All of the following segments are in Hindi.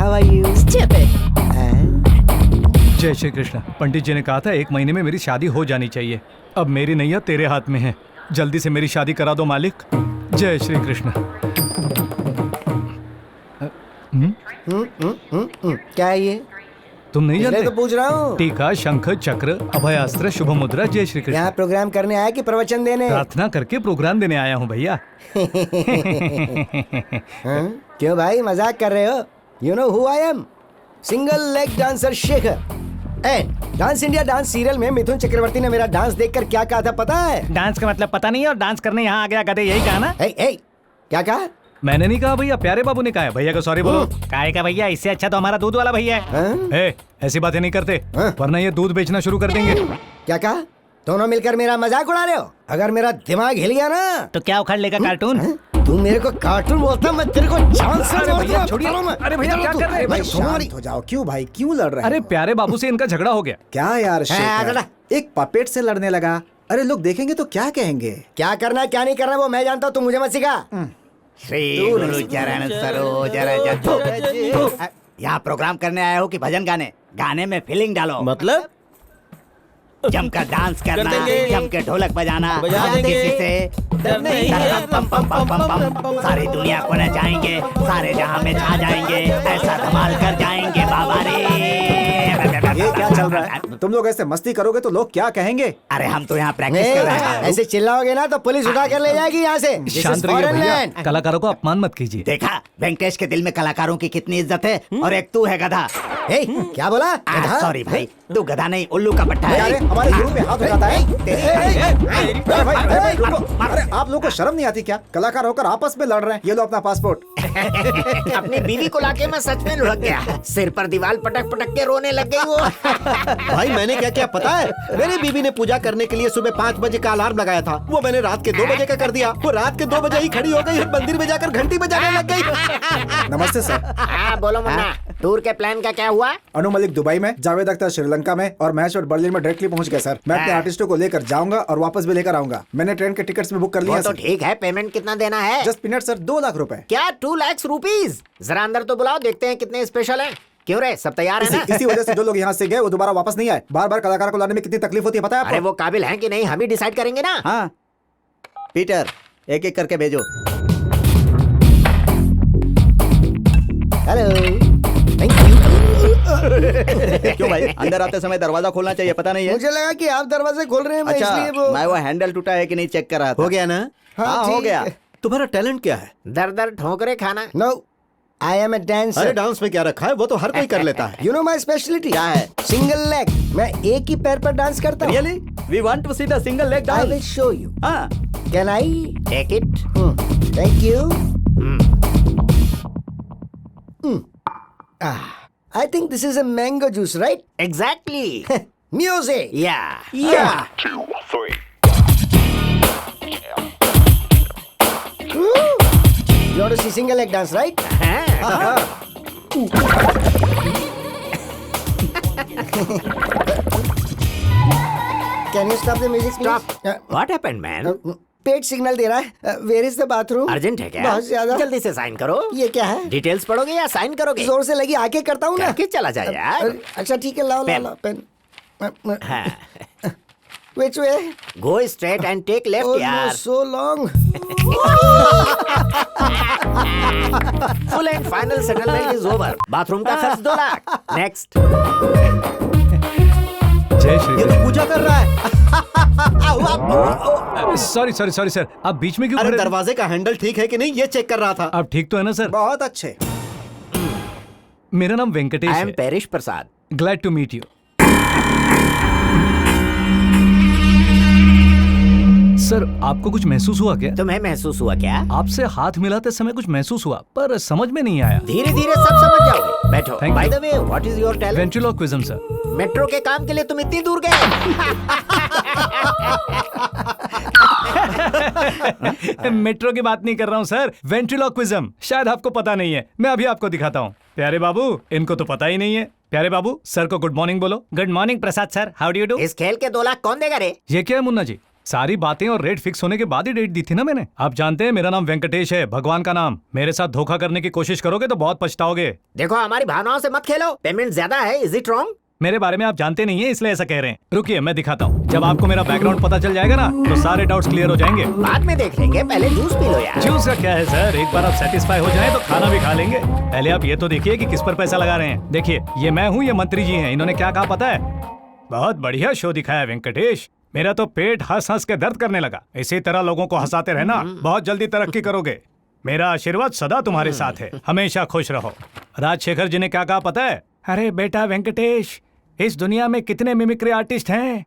How are you? Stupid. जय श्री कृष्ण। पंडित जी ने कहा था 1 महीने में मेरी शादी हो जानी चाहिए। अब मेरी नैया तेरे हाथ में है, जल्दी से मेरी शादी करा दो मालिक। जय श्री कृष्ण। क्या है ये? तुम नहीं जानते? तो पूछ रहा हूँ। टीका, शंख, चक्र, अभयास्त्र, शुभ मुद्रा। जय श्री कृष्ण। यहाँ प्रोग्राम करने आया कि प्रवचन देने? प्रार्थना करके प्रोग्राम देने आया हूँ भैया। क्यों भाई मजाक कर रहे हो? You know who I am? Single leg dancer Shekhar. And dance India dance serial में मिथुन चक्रवर्ती ने मेरा डांस देखकर क्या कहा था पता है? डांस का मतलब पता नहीं है और डांस करने यहाँ आ गया गधे, यही कहा ना? क्या कहा? मैंने नहीं कहा भैया, प्यारे बाबू ने कहा है। भैया को सॉरी बोलो। काहे का भैया, इससे अच्छा तो हमारा दूध वाला भैया है। ऐसी बातें नहीं करते वरना ये दूध बेचना शुरू कर देंगे। क्या कहा? दोनों मिलकर मेरा मजाक उड़ा रहे हो? अगर मेरा दिमाग हिल गया ना तो क्या उखाड़ लेगा कार्टून? तू मेरे को कार्टून बोलता, मैं तेरे को जान से भैया छोड़िए। अरे भैया क्या कर रहे हैं? शांत हो जाओ। क्यों भाई, क्यों लड़ रहे हैं? अरे प्यारे बाबू से इनका झगड़ा हो गया। क्या यार शेखर, एक पपेट से लड़ने लगा। अरे लोग देखेंगे तो क्या कहेंगे? क्या करना क्या नहीं करना वो मैं जानता हूँ, तू मुझे मत सिखा। श्री गुरु चरण सरोज रज। यहाँ प्रोग्राम करने आए हो कि भजन गाने? गाने में फीलिंग डालो। मतलब जमकर डांस करना, जम के ढोलक बजाना, किसी से डर नहीं है। पम पम पम पम पम, सारी दुनिया को नचाएंगे, सारे जहां में छा जाएंगे, ऐसा धमाल कर जाएंगे बाबा रे। ये क्या चल रहा है? तुम लोग ऐसे मस्ती करोगे तो लोग क्या कहेंगे? अरे हम तो यहाँ प्रैक्टिस कर रहे हैं। ऐसे चिल्लाओगे ना तो पुलिस उठा कर ले जाएगी यहाँ से। शांत रहिए भैया, कलाकारों को अपमान मत कीजिए। देखा वेंकटेश के दिल में कलाकारों की कितनी इज्जत है, और एक तू है गधा। क्या बोला? सॉरी भाई, तू गधा नहीं उल्लू का पट्टा है। अरे हमारे गुरु पे हाथ उठाता है। अरे आप लोगों को शर्म नहीं आती क्या? कलाकार होकर आपस में लड़ रहे हैं। ये लो अपना पासपोर्ट। अपनी बीवी को लाके मैं सच में लुढ़क गया, सिर पर दीवार पटक पटक के रोने लग गई वो। भाई मैंने क्या क्या पता है? मेरी बीवी ने पूजा करने के लिए सुबह 5 बजे का अलार्म लगाया था, वो मैंने रात के 2 बजे का कर दिया। वो रात के 2 बजे ही खड़ी हो गई और मंदिर में जाकर घंटी बजाने लग गई। नमस्ते सर। बोलो मुन्ना, टूर के प्लान का क्या हुआ? अनु मलिक दुबई में, जावेद अख्तर श्रीलंका में और महेश और बर्लिन में डायरेक्टली पहुंच गए सर। मैं अपने आर्टिस्टों को लेकर जाऊंगा और वापस भी लेकर आऊंगा। मैंने ट्रेन के टिकट्स भी बुक कर लिया। तो ठीक है, पेमेंट कितना देना है? जस्ट मिनट सर, 2 लाख रुपए। क्या 2 लाख रुपीज? जरा अंदर तो बुलाओ, देखते हैं कितने स्पेशल हैं। क्यों रे, सब तैयार है ना? इसी वजह से जो लोग यहाँ से गए वो दोबारा वापस नहीं आए। बार बार कलाकार को लाने में कितनी तकलीफ होती है पता है आपको? अरे वो काबिल हैं कि नहीं हम ही डिसाइड करेंगे ना। हाँ पीटर, एक एक करके भेजो। Hello, thank you. क्यों भाई, अंदर आते समय दरवाजा खोलना चाहिए, पता नहीं है? मुझे लगा कि आप दरवाजे खोल रहे हैं, मैं अच्छा, इसलिए वो मैं वो हैंडल टूटा है कि नहीं चेक कर रहा था। हो गया ना? हाँ हो ठीक गया। है। तुम्हारा टैलेंट क्या है? दर दर ठोकरे खाना। No, I am a dancer. अरे डांस में क्या रखा है? वो तो हर कोई कर लेता है। यू नो माई स्पेशलिटी क्या है? Single leg. मैं एक ही पैर पर डांस करता हूँ। Really? We want to see the single leg I dance. will show you. हाँ। Can I? Take it. Thank you. I think this is a mango juice, right? Exactly. Music. या Yeah. 2, 3. You want to see single leg dance, right? Can you stop the music, please? Stop. What happened, man? पेट सिग्नल दे रहा है। Where is the bathroom? Urgent है क्या? बहुत ज्यादा। जल्दी से साइन करो। ये क्या है? डिटेल्स पढ़ोगे या साइन करोगे? जोर से लगी आके करता हूँ ना। करके चला जा यार। अच्छा ठीक है, लाओ लाओ Pen. लाओ pen. Which way? Go straight and take left Oh no, यार। so long. Full and final settlement is over. Bathroom का खर्च 2 लाख। नेक्स्ट। जय श्री ये तो पूजा कर रहा है। सॉरी सॉरी सॉरी सर, आप बीच में क्यों अरे खड़े? दरवाजे का हैंडल ठीक है कि नहीं ये चेक कर रहा था। आप ठीक तो है ना सर? बहुत अच्छे। मेरा नाम वेंकटेश आई एम है। Paresh Prasad. Glad to meet you. Sir आपको कुछ महसूस हुआ क्या? तुम्हें महसूस हुआ क्या? आपसे हाथ मिलाते समय कुछ महसूस हुआ पर समझ में नहीं आया। धीरे धीरे सब समझ जाओगे। बैठो। Thank by you. The way, what is your talent? Ventriloquism sir. Metro के काम के लिए तुम इतनी दूर गए? मेट्रो की बात नहीं कर रहा हूँ सर, वेंट्रिलोक्विज्म। शायद आपको पता नहीं है, मैं अभी आपको दिखाता हूँ। प्यारे बाबू, इनको तो पता ही नहीं है। प्यारे बाबू, सर को गुड मॉर्निंग बोलो। Good morning Prasad sir, how do you do? इस खेल के 2 लाख कौन देगा रे? ये क्या है मुन्ना जी? सारी बातें और रेट फिक्स होने के बाद ही डेट दी थी ना मैंने। आप जानते हैं मेरा नाम वेंकटेश है, भगवान का नाम। मेरे साथ धोखा करने की कोशिश करोगे तो बहुत पछताओगे। देखो हमारी भावनाओं से मत खेलो, पेमेंट ज्यादा है, इज इट रॉन्ग? मेरे बारे में आप जानते नहीं है इसलिए ऐसा कह रहे हैं। रुकिए मैं दिखाता हूँ। जब आपको मेरा बैकग्राउंड पता चल जाएगा ना तो सारे डाउट्स क्लियर हो जाएंगे। बाद में देख लेंगे, पहले जूस पी लो यार। जूस का क्या है सर, एक बार आप सेटिस्फाई हो जाएं तो खाना भी खा लेंगे। पहले आप ये तो देखिए कि किस पर पैसा लगा रहे हैं। देखिए ये मैं हूँ, ये मंत्री जी हैं। इन्होंने क्या कहा पता है? बहुत बढ़िया शो दिखाया वेंकटेश, मेरा तो पेट हंस हंस के दर्द करने लगा। इसी तरह लोगों को हंसाते रहना, बहुत जल्दी तरक्की करोगे। मेरा आशीर्वाद सदा तुम्हारे साथ है, हमेशा खुश रहो। राजशेखर जी ने क्या कहा पता है? अरे बेटा वेंकटेश, इस दुनिया में कितने मिमिक्री आर्टिस्ट हैं,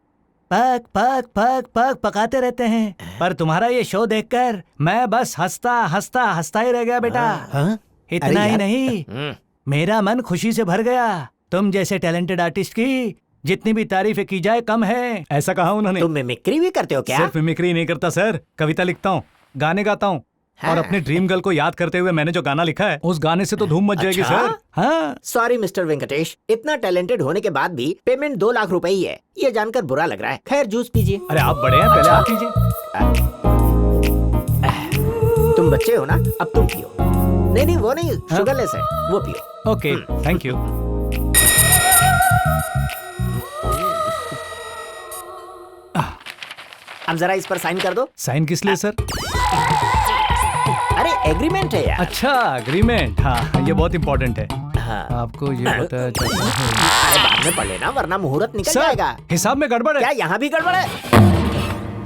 पक पक पक पक पकाते रहते हैं, पर तुम्हारा ये शो देखकर मैं बस हंसता हंसता हंसता ही रह गया बेटा। इतना ही नहीं, मेरा मन खुशी से भर गया। तुम जैसे टैलेंटेड आर्टिस्ट की जितनी भी तारीफें की जाए कम है, ऐसा कहा उन्होंने। तुम मिमिक्री भी करते हो क्या? सिर्फ मिमिक्री नहीं करता सर, कविता लिखता हूँ, गाने गाता हूँ। और अपनी ड्रीम गर्ल को याद करते हुए मैंने जो गाना लिखा है उस गाने से तो धूम मच जाएगी सर। हाँ। सॉरी मिस्टर वेंकटेश, इतना टैलेंटेड होने के बाद भी पेमेंट 2 लाख रुपए ही है, ये जानकर बुरा लग रहा है। खैर जूस पीजिए। अरे आप बड़े हैं, पहले आप कीजिए। तुम बच्चे हो ना, अब तुम पियो। नहीं वो नहीं, शुगरलेस है, वो पियो। Okay thank you. अब जरा इस पर साइन कर दो। साइन किस लिए सर? अरे एग्रीमेंट है यार। अच्छा एग्रीमेंट, हाँ ये बहुत इम्पोर्टेंट है। हाँ। आपको ये बताया जाता है। अरे बाद में पढ़ लेना वरना मुहूर्त निकल जाएगा। हिसाब में गड़बड़ है क्या यहाँ भी गड़बड़ है?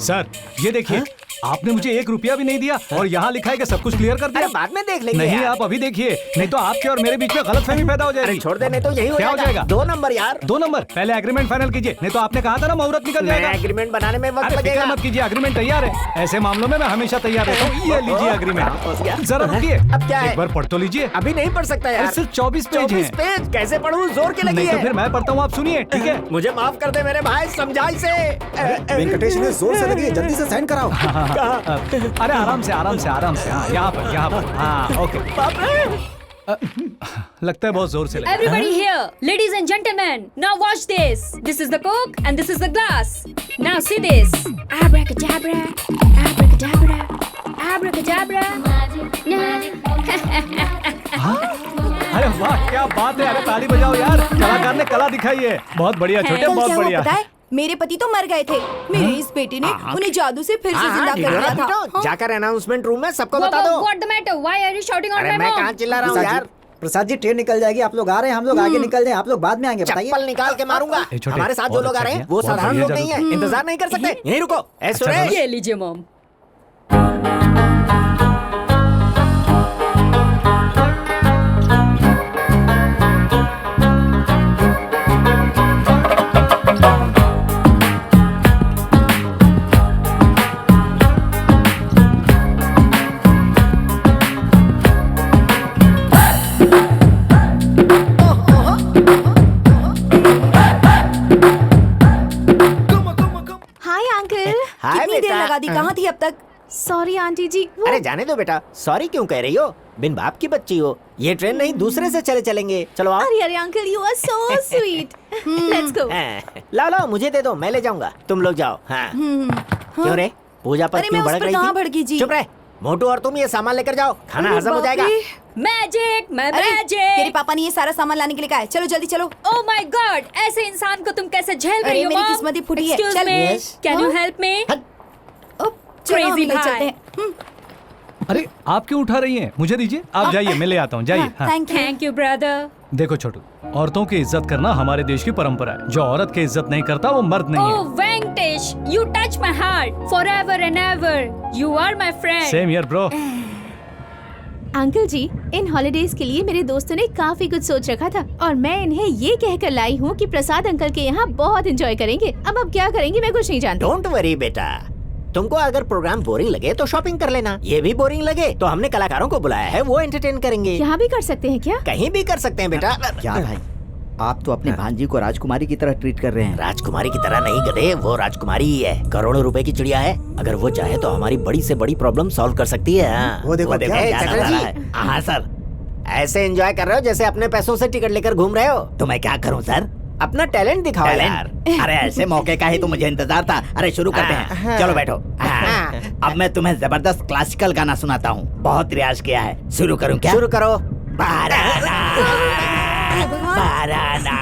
सर? ये देखिए, आपने मुझे 1 रुपया भी नहीं दिया और यहाँ लिखा है कि सब कुछ क्लियर कर दिया। अरे बाद में देख लेंगे नहीं यार। आप अभी देखिए, नहीं तो आपके और मेरे बीच में गलतफहमी पैदा हो अरे जाएगी। छोड़ देने तो यही हो क्या हो जाएगा? 2 नंबर यार। 2 नंबर? पहले एग्रीमेंट फाइनल कीजिए, नहीं तो आपने कहा था ना मुहूर्त निकल जाएगा। एग्रीमेंट बनाने में वक्त अरे फिक्र लगेगा। मत कीजिए, एग्रीमेंट तैयार है। ऐसे मामलों में मैं हमेशा तैयार रहता हूँ। ये लीजिए एग्रीमेंट। जरा रुकिए, अब क्या है? एक बार पढ़ तो लीजिए। अभी नहीं पढ़ सकता यार। सिर्फ 24 पेज 24 हैं। पेज कैसे पढ़ूं? जोर की लगी नहीं तो है। फिर मैं पढ़ता हूँ, आप सुनिए ठीक है? मुझे माफ कर दे मेरे भाई, समझा इसे। वेंकटेश ने जोर से लगी है, जल्दी से साइन कराओ। अरे आराम से आराम से आराम से। हाँ यहाँ पर हाँ ओके। लगता है बहुत जोर से लगा। Everybody here, ladies and gentlemen, now watch this. This is the Coke and this is the glass. Now see this. Abracadabra, abracadabra, abracadabra. अरे वाह क्या बात है, अरे ताली बजाओ यार, कलाकार ने कला दिखाई है। बहुत बढ़िया छोटे, बहुत बढ़िया। पता है मेरे पति तो मर गए थे, मेरे इस बेटे ने उन्हें जादू से फिर से जिंदा कर दिया था। हाँ। जाकर अनाउंसमेंट रूम में सबको बता दो। What the matter? Why are you shouting on अरे my मैं mom? कहाँ चिल्ला रहा हूँ यार? प्रसाद जी ट्रेन निकल जाएगी, आप लोग आ रहे हैं, हम लोग आगे निकल जाए, आप लोग बाद में आएंगे, बताइए। चप्पल निकाल के मारूंगा। ए, छोटे, हमारे साथ जो बहुत लोग आ अच्छा रहे हैं किया, वो बहुत साधारण बढ़िया लोग नहीं है, इंतजार नहीं कर सकते। यहीं रुको। ए सुरेश, ये लीजिए मॉम। हाय अंकल, हाय कितनी देर बेटा। लगा दी, कहाँ थी अब तक? सॉरी आंटी जी। अरे जाने दो बेटा, सॉरी क्यों कह रही हो? बिन बाप की बच्ची हो। ये ट्रेन नहीं दूसरे से चलेंगे। चलो आओ। अरे uncle you are so sweet. Let's go. लाओ मुझे दे दो, मैं ले जाऊंगा, तुम लोग जाओ। हाँ। क्यों रे, पूजा पर अरे क्यों मैं उस भड़क पर रही कहाँ थी? भड़की जी? चुप रहे। मोटू और तुम ये सामान लेकर जाओ, खाना अरे हजम हो बाप जाएगा। रे। मैजिक, मैं अरे तेरे मैजिक। पापा ने ये सारा सामान लाने के लिए कहा है, चलो जल्दी चलो। Oh my God! ऐसे इंसान को तुम कैसे झेल अरे, रही हो मेरी मॉम? किस्मत ही फूटी है। Excuse चल। me, Yes. can you हाँ? help me? चलो हम Crazy ले भाई। चलते हैं। अरे आप क्यों उठा रही हैं? मुझे दीजिए, आप जाइए, मैं ले आता हूँ, जाइए। हाँ। Thank you. Thank you, brother. देखो छोटू, औरतों की इज्जत करना हमारे देश की परंपरा है। जो औरत की इज्जत नहीं करता वो मर्द नहीं Oh, Venkatesh, you touch my heart forever and ever. You are my है। friend. Same here bro. Uncle ji, इन हॉलिडेज के लिए मेरे दोस्तों ने काफी कुछ सोच रखा था और मैं इन्हें ये कहकर लाई हूँ कि प्रसाद अंकल के यहाँ बहुत एंजॉय करेंगे। अब क्या करेंगे मैं कुछ नहीं जानती। डोंट वरी बेटा, तुमको अगर प्रोग्राम बोरिंग लगे तो शॉपिंग कर लेना। ये भी बोरिंग लगे तो हमने कलाकारों को बुलाया है, वो एंटरटेन करेंगे। यहाँ भी कर सकते हैं क्या? कहीं भी कर सकते हैं बेटा। क्या भाई, आप तो अपने भांजी को राजकुमारी की तरह ट्रीट कर रहे हैं। राजकुमारी की तरह नहीं गधे, वो राजकुमारी ही है। करोड़ों रुपए की चिड़िया है, अगर वो चाहे तो हमारी बड़ी से बड़ी प्रॉब्लम सॉल्व कर सकती है। हाँ। वो देखो, क्या क्या चक्कर नजारा जी? है। हाँ सर, ऐसे एंजॉय कर रहे हो जैसे अपने पैसों से टिकट लेकर घूम रहे हो। तो मैं क्या करूँ सर? अपना टैलेंट दिखाओ यार। अरे ऐसे मौके का ही तो मुझे इंतजार था। अरे शुरू करते हैं, चलो बैठो। अब मैं तुम्हें जबरदस्त क्लासिकल गाना सुनाता हूँ, बहुत रियाज किया है। शुरू करूँ क्या? शुरू करो। बाराना बाराना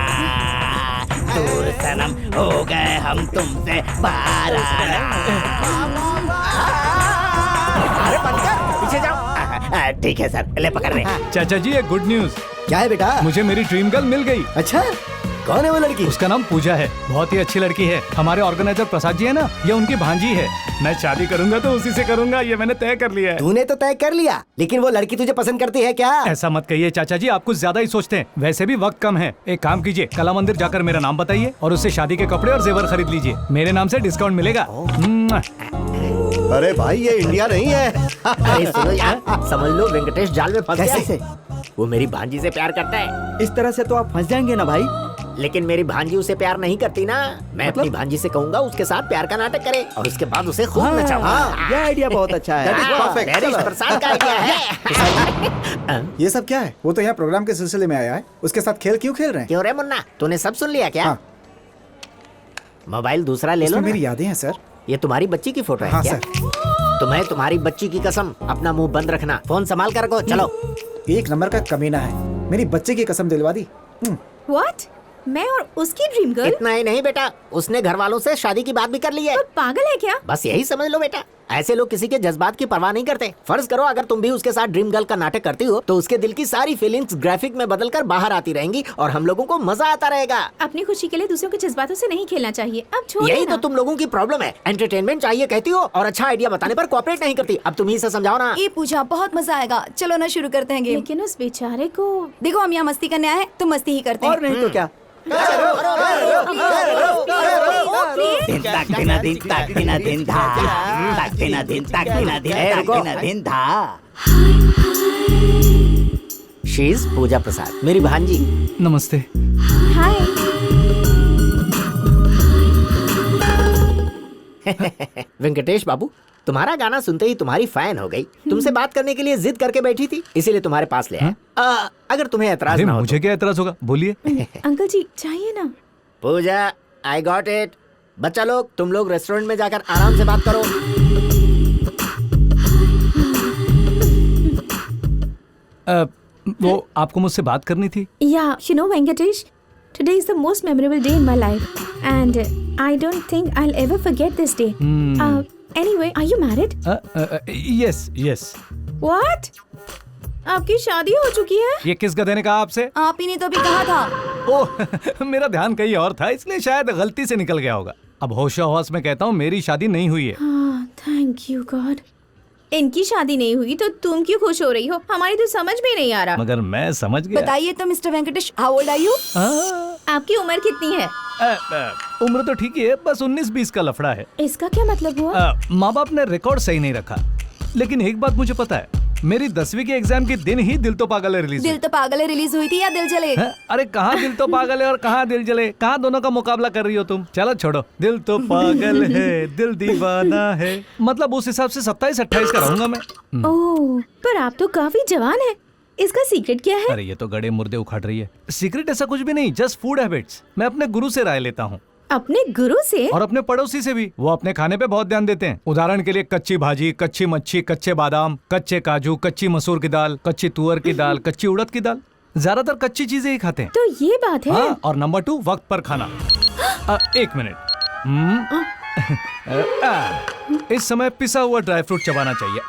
दूर सनम हो गए हम तुमसे बाराना। अरे बंद कर, पीछे जाओ। ठीक है सर, ले पकड़ रहे। चाचा जी एक गुड न्यूज। क्या है बेटा? मुझे मेरी ड्रीम गर्ल मिल गई। अच्छा, कौन है वो लड़की? उसका नाम पूजा है, बहुत ही अच्छी लड़की है। हमारे ऑर्गेनाइजर प्रसाद जी है ना, ये उनकी भांजी है। मैं शादी करूंगा तो उसी से करूंगा, ये मैंने तय कर लिया है। तूने तो तय कर लिया, लेकिन वो लड़की तुझे पसंद करती है क्या? ऐसा मत कहिए चाचा जी, आप कुछ ज्यादा ही सोचते हैं। वैसे भी वक्त कम है, एक काम कीजिए, कला मंदिर जाकर मेरा नाम बताइए और उससे शादी के कपड़े और जेवर खरीद लीजिए। मेरे नाम से डिस्काउंट मिलेगा। अरे भाई ये इंडिया नहीं है। अरे सुनो यार, समझ लो वेंकटेश जाल में फंस गया कैसे? है। वो मेरी भांजी से प्यार करता है, इस तरह से तो आप फंस जाएंगे ना भाई। लेकिन मेरी भांजी उसे प्यार नहीं करती ना। मैं अपनी भांजी से कहूंगा उसके साथ प्यार का नाटक करे और उसके बाद उसे खूब नचाऊंगा। ये आइडिया बहुत अच्छा है। That is perfect. वेरी प्रसाद का आइडिया है। ये सब क्या है? वो तो यहाँ प्रोग्राम के सिलसिले में आया है, उसके साथ खेल क्यों खेल रहे हैं? क्यों रे मुन्ना, तूने सब सुन लिया क्या? हाँ। मोबाइल दूसरा ले लो इसमें ना। मेरी यादें हैं सर। ये तुम्हारी बच्ची की फोटो है हाँ क्या? सर। तुम्हें तुम्हारी बच्ची की कसम अपना मुंह बंद रखना, फोन संभाल कर रखो। चलो। एक नंबर का कमीना है, मेरी बच्चे की कसम दिलवा दी। व्हाट? मैं और उसकी ड्रीम गर्ल? इतना ही नहीं बेटा, उसने घर वालों से शादी की बात भी कर ली है। तो पागल है क्या? बस यही समझ लो बेटा, ऐसे लोग किसी के जज्बात की परवाह नहीं करते। फर्ज करो अगर तुम भी उसके साथ ड्रीम गर्ल का नाटक करती हो तो उसके दिल की सारी फीलिंग्स ग्राफिक में बदलकर बाहर आती रहेंगी और हम लोगों को मजा आता रहेगा। अपनी खुशी के लिए दूसरों के जज्बातों से नहीं खेलना चाहिए। अब छोड़िए यही ना। तो तुम लोगों की प्रॉब्लम है, एंटरटेनमेंट चाहिए कहती हो और अच्छा आइडिया बताने पर कोऑपरेट नहीं करती। अब तुम ही से समझाओ ना। ये पूजा बहुत मजा आएगा, चलो ना शुरू करते हैं गेम। लेकिन उस बेचारे को देखो हम यहाँ मस्ती करने आए हैं, तो मस्ती ही करते हैं। और नहीं तो क्या? दिन तक दिन दिन तक दिन दिन धा तक दिन दिन तक दिन दिन तक दिन दिन धा। शी इज पूजा प्रसाद, मेरी भांजी। नमस्ते। हाय। वेंकटेश बाबू, तुम्हारा गाना सुनते ही तुम्हारी फैन हो गई। तुमसे बात करने के लिए जिद करके बैठी थी, इसीलिए तुम्हारे पास ले आया। अगर तुम्हें एतराज अरे ना हो मुझे क्या एतराज होगा, बोलिए। अंकल जी चाहिए ना? पूजा, आई गॉट इट। बच्चा लोग, तुम लोग रेस्टोरेंट में जाकर आराम से बात करो। वो आपको मुझसे बात करनी थी। Yeah, you know Venkatesh, today is the most memorable day in my life and I don't think I'll ever forget this day. Anyway, are you married? Yes yes. What? आपकी शादी हो चुकी है? ये किस गधे ने कहा आपसे? आप ही ने तो अभी कहा था। ओह मेरा ध्यान कहीं और था, इसलिए शायद गलती से निकल गया होगा। अब होशो हौस में कहता हूँ मेरी शादी नहीं हुई है। Thank you God. इनकी शादी नहीं हुई तो तुम क्यों खुश हो रही हो? हमारी तो समझ में नहीं आ रहा। मगर मैं समझ गया। बताइए तो mister Venkatesh, how old are you? आपकी उम्र कितनी है? उम्र तो ठीक ही है, बस 19-20 का लफड़ा है। इसका क्या मतलब हुआ? माँ बाप ने रिकॉर्ड सही नहीं रखा, लेकिन एक बात मुझे पता है, मेरी 10वीं के एग्जाम के दिन ही दिल तो पागल है रिलीज दिल तो पागल है रिलीज हुई थी या दिल जले? अरे कहाँ दिल तो पागल है और कहाँ दिल जले, कहाँ दोनों का मुकाबला कर रही हो तुम? चलो छोड़ो, दिल तो पागल है दिल दीवाना है, मतलब उस हिसाब से 27-28 का रहूंगा मैं। ओह, पर आप तो काफी जवान है। इसका सीक्रेट क्या है? अरे ये तो गड़े मुर्दे उखाड़ रही है। सीक्रेट ऐसा कुछ भी नहीं, जस्ट फूड हैबिट्स। मैं अपने गुरु से राय लेता हूँ। अपने गुरु से? और अपने पड़ोसी से भी। वो अपने खाने पे बहुत ध्यान देते हैं। उदाहरण के लिए कच्ची भाजी, कच्ची मच्छी, कच्चे बादाम, कच्चे काजू, कच्ची मसूर की दाल, कच्ची तुअर की दाल, कच्ची उड़द की दाल, ज्यादातर कच्ची चीजें ही खाते हैं। तो ये बात है। हाँ, और नंबर 2 वक्त पर खाना। 1 मिनट। इस समय पिसा हुआ ड्राई फ्रूट चबाना चाहिए।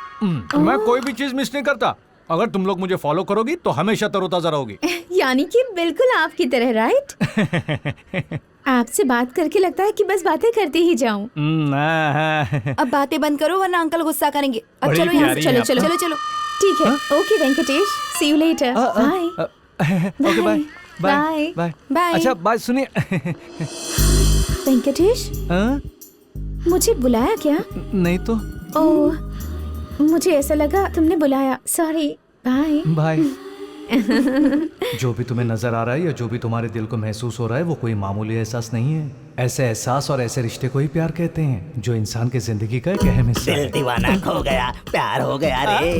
मैं कोई भी चीज मिस नहीं करता। अगर तुम लोग मुझे फॉलो करोगी तो हमेशा तरोताजा रहोगी। यानी कि बिल्कुल आपकी तरह, राइट? आपसे बात करके लगता है कि बस बातें करते ही जाऊं। अब बातें बंद करो वरना अंकल गुस्सा करेंगे। अब बड़ी चलो यहाँ से, प्यारी चलो है चलो चलो चलो। ठीक है, okay Venkatesh, see you later. Bye. Okay bye bye. Bye. Bye. अच्छा बात सुनिए। वेंकटेश, मुझे बुलाया क्या? नहीं तो। ओह, मुझे ऐसा लगा तुमने बुलाया। सॉरी। बाय। बाय। जो भी तुम्हें नजर आ रहा है या जो भी तुम्हारे दिल को महसूस हो रहा है वो कोई मामूली एहसास नहीं है। ऐसे एहसास और ऐसे रिश्ते को ही प्यार कहते हैं जो इंसान की जिंदगी का एक अहम हिस्सा दिल है। दीवाना खो गया, प्यार हो गया रे,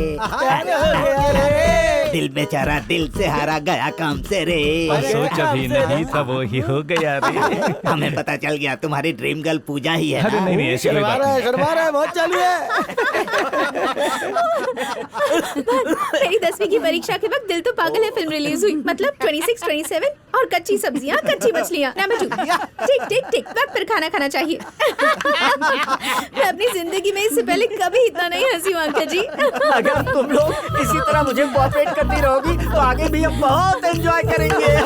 दिल बेचारा दिल से हारा गया काम से रे। सोच अभी नहीं था वो ही हो गया रे। हमें पता चल गया तुम्हारी ड्रीम गर्ल पूजा ही है अरे ना? नहीं ऐसी कोई बात नहीं। शर्मा रहा है, बहुत चालू है। मेरी 10वीं की परीक्षा के वक्त दिल तो पागल है फिल्म रिलीज हुई। मतलब 26, 27 और कच्ची सब्जियां, कच्ची मछलियां। ना मैं टिक टिक टिक वक्त पर खाना खाना चाहिए। मैं अपनी जिंदगी में इससे पहले कभी इतना नहीं हंसी हूँ अंकल जी। अगर तुम लोग इसी तरह मुझे कोऑपरेट करती रहोगी तो आगे भी हम बहुत एंजॉय करेंगे।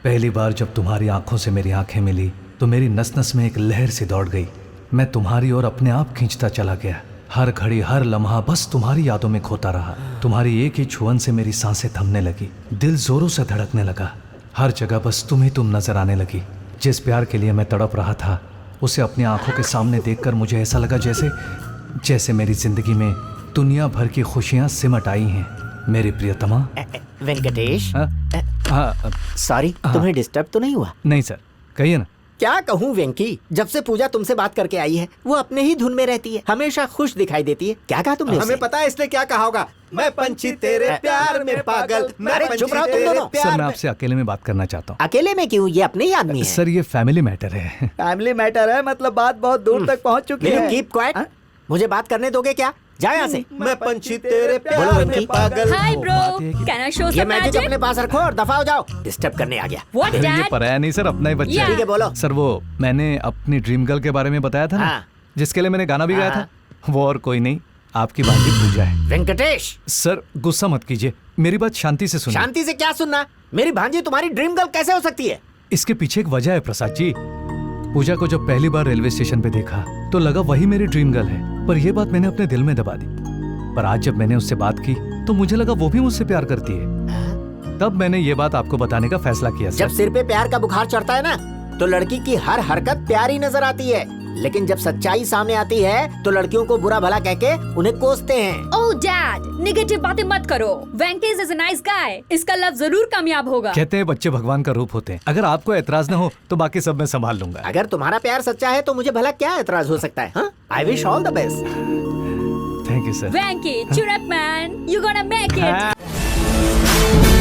पहली बार जब तुम्हारी आंखों से मेरी आंखें मिली तो मेरी नस नस में एक लहर सी दौड़ गई। मैं तुम्हारी ओर अपने आप खींचता चला गया। हर घड़ी हर लम्हा बस तुम्हारी यादों में खोता रहा। तुम्हारी एक ही छुअन से मेरी सांसें थमने लगी, दिल जोरों से धड़कने लगा। हर जगह बस तुम ही तुम नजर आने लगी। जिस प्यार के लिए मैं तड़प रहा था उसे अपनी आंखों के सामने देखकर मुझे ऐसा लगा जैसे मेरी जिंदगी में दुनिया भर की खुशियां सिमट आई हैं। मेरी प्रियतमा। वेंकटेश, हाँ, सॉरी, तुम्हें डिस्टर्ब तो नहीं हुआ? नहीं सर, कहिए ना। क्या कहूँ वेंकी, जब से पूजा तुमसे बात करके आई है वो अपने ही धुन में रहती है, हमेशा खुश दिखाई देती है। क्या कहा तुमने? हमें पता है इसने क्या कहा होगा। मैं पंछी तेरे प्यार में पागल। अरे चुप रहो तुम दोनों। सर मैं आपसे अकेले में बात करना चाहता हूँ। अकेले में क्यों? ये अपने ही आदमी है। सर ये फैमिली मैटर है। फैमिली मैटर है मतलब बात बहुत दूर तक पहुंच चुकी है। Keep quiet. मुझे बात करने दोगे क्या? जाओ यहाँ से। मैं पंछी तेरे प्यार में पागल। Hi bro, can I show ये some मैजिक magic? अपने पास रखो और दफा हो जाओ। डिस्टर्ब करने आ गया। What ये dad? पराया नहीं सर, अपना ही बच्चा Yeah. ठीक है बोलो। सर वो मैंने अपनी ड्रीम गर्ल के बारे में बताया था ना, हाँ। जिसके लिए मैंने गाना भी गाया हाँ। था, वो और कोई नहीं आपकी भांजी पूजा है। वेंकटेश, सर गुस्सा मत कीजिए, मेरी बात शांति से सुनिए। शांति से क्या सुनना? मेरी भांजी तुम्हारी ड्रीम गर्ल कैसे हो सकती है? इसके पीछे एक वजह है प्रसाद जी। पूजा को जब पहली बार रेलवे स्टेशन पे देखा तो लगा वही मेरी ड्रीम गर्ल है, पर यह बात मैंने अपने दिल में दबा दी। पर आज जब मैंने उससे बात की तो मुझे लगा वो भी मुझसे प्यार करती है। तब मैंने ये बात आपको बताने का फैसला किया सर। जब सिर पे प्यार का बुखार चढ़ता है ना तो लड़की की हर हरकत प्यारी नजर आती है, लेकिन जब सच्चाई सामने आती है तो लड़कियों को बुरा भला कह के उन्हें कोसते हैं। Oh dad, नेगेटिव बातें मत करो। Venkatesh is a nice guy. इसका लव जरूर कामयाब होगा। कहते हैं बच्चे भगवान का रूप होते हैं। अगर आपको एतराज न हो तो बाकी सब मैं संभाल लूंगा। अगर तुम्हारा प्यार सच्चा है तो मुझे भला क्या एतराज हो सकता है? I wish all the best. Thank you sir. Venky, cheer up man. You're gonna make it.